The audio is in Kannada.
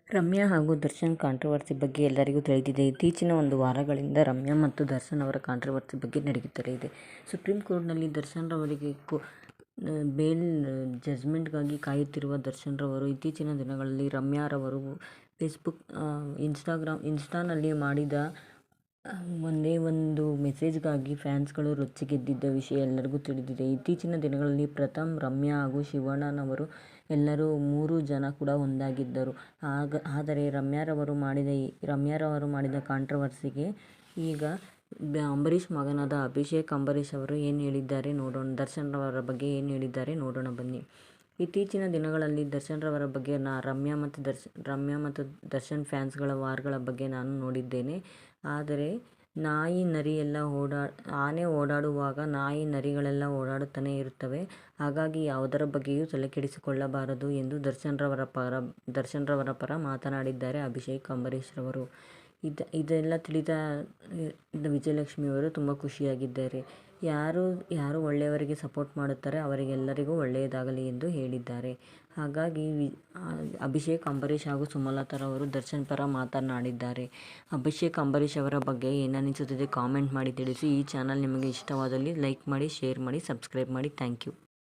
ರಮ್ಯಾ ಹಾಗೂ ದರ್ಶನ್ ಕಾಂಟ್ರವರ್ಸಿ ಬಗ್ಗೆ ಎಲ್ಲರಿಗೂ ತಿಳಿದಿದೆ. ಇತ್ತೀಚಿನ ಒಂದು ವಾರಗಳಿಂದ ರಮ್ಯಾ ಮತ್ತು ದರ್ಶನ್ ಅವರ ಕಾಂಟ್ರವರ್ಸಿ ಬಗ್ಗೆ ನಡೆಯುತ್ತಲೇ ಇದೆ. ಸುಪ್ರೀಂ ಕೋರ್ಟ್ನಲ್ಲಿ ದರ್ಶನ್ ರವರಿಗೆ ಬೇಲ್ ಜಡ್ಜ್ಮೆಂಟ್ಗಾಗಿ ಕಾಯುತ್ತಿರುವ ದರ್ಶನ್ ರವರು ಇತ್ತೀಚಿನ ದಿನಗಳಲ್ಲಿ ರಮ್ಯಾ ರವರು ಫೇಸ್ಬುಕ್, ಇನ್ಸ್ಟಾನಲ್ಲಿ ಮಾಡಿದ ಒಂದೇ ಒಂದು ಮೆಸೇಜ್ಗಾಗಿ ಫ್ಯಾನ್ಸ್ಗಳು ರೊಚ್ಚಿಗೆದ್ದಿದ್ದ ವಿಷಯ ಎಲ್ಲರಿಗೂ ತಿಳಿದಿದೆ. ಇತ್ತೀಚಿನ ದಿನಗಳಲ್ಲಿ ಪ್ರಥಮ್, ರಮ್ಯಾ ಹಾಗೂ ಶಿವಣ್ಣನವರು ಎಲ್ಲರೂ 3 ಜನ ಕೂಡ ಒಂದಾಗಿದ್ದರು. ಆದರೆ ರಮ್ಯಾರವರು ಮಾಡಿದ ಕಾಂಟ್ರವರ್ಸಿಗೆ ಈಗ ಅಂಬರೀಷ್ ಮಗನಾದ ಅಭಿಷೇಕ್ ಅಂಬರೀಷ್ ಅವರು ಏನು ಹೇಳಿದ್ದಾರೆ ನೋಡೋಣ. ದರ್ಶನ್ ರವರ ಬಗ್ಗೆ ಏನು ಹೇಳಿದ್ದಾರೆ ನೋಡೋಣ ಬನ್ನಿ. ಇತ್ತೀಚಿನ ದಿನಗಳಲ್ಲಿ ದರ್ಶನ್ ರವರ ಬಗ್ಗೆ ರಮ್ಯಾ ಮತ್ತು ದರ್ಶನ್ ಫ್ಯಾನ್ಸ್ಗಳ ವಾರ್ಗಳ ಬಗ್ಗೆ ನಾನು ನೋಡಿದ್ದೇನೆ. ಆದರೆ ಆನೆ ಓಡಾಡುವಾಗ ನಾಯಿ ನರಿಗಳೆಲ್ಲ ಓಡಾಡುತ್ತಲೇ ಇರುತ್ತವೆ. ಹಾಗಾಗಿ ಯಾವುದರ ಬಗ್ಗೆಯೂ ತಲೆ ಕೆಡಿಸಿಕೊಳ್ಳಬಾರದು ಎಂದು ದರ್ಶನ್ ರವರ ಪರ ಮಾತನಾಡಿದ್ದಾರೆ ಅಭಿಷೇಕ್ ಅಂಬರೀಷ್ ರವರು. ಇದೆಲ್ಲ ತಿಳಿದ ವಿಜಯಲಕ್ಷ್ಮಿಯವರು ತುಂಬ ಖುಷಿಯಾಗಿದ್ದಾರೆ. ಯಾರು ಒಳ್ಳೆಯವರಿಗೆ ಸಪೋರ್ಟ್ ಮಾಡುತ್ತಾರೆ ಅವರಿಗೆಲ್ಲರಿಗೂ ಒಳ್ಳೆಯದಾಗಲಿ ಎಂದು ಹೇಳಿದ್ದಾರೆ. ಹಾಗಾಗಿ ಅಭಿಷೇಕ್ ಅಂಬರೀಷ್ ಹಾಗೂ ಸುಮಲತಾರವರು ದರ್ಶನ್ ಪರ ಮಾತನಾಡಿದ್ದಾರೆ. ಅಭಿಷೇಕ್ ಅಂಬರೀಷ್ ಅವರ ಬಗ್ಗೆ ಏನನಿಸುತ್ತದೆ ಕಾಮೆಂಟ್ ಮಾಡಿ ತಿಳಿಸಿ. ಈ ಚಾನಲ್ ನಿಮಗೆ ಇಷ್ಟವಾದಲ್ಲಿ ಲೈಕ್ ಮಾಡಿ, ಶೇರ್ ಮಾಡಿ, ಸಬ್ಸ್ಕ್ರೈಬ್ ಮಾಡಿ. Thank you.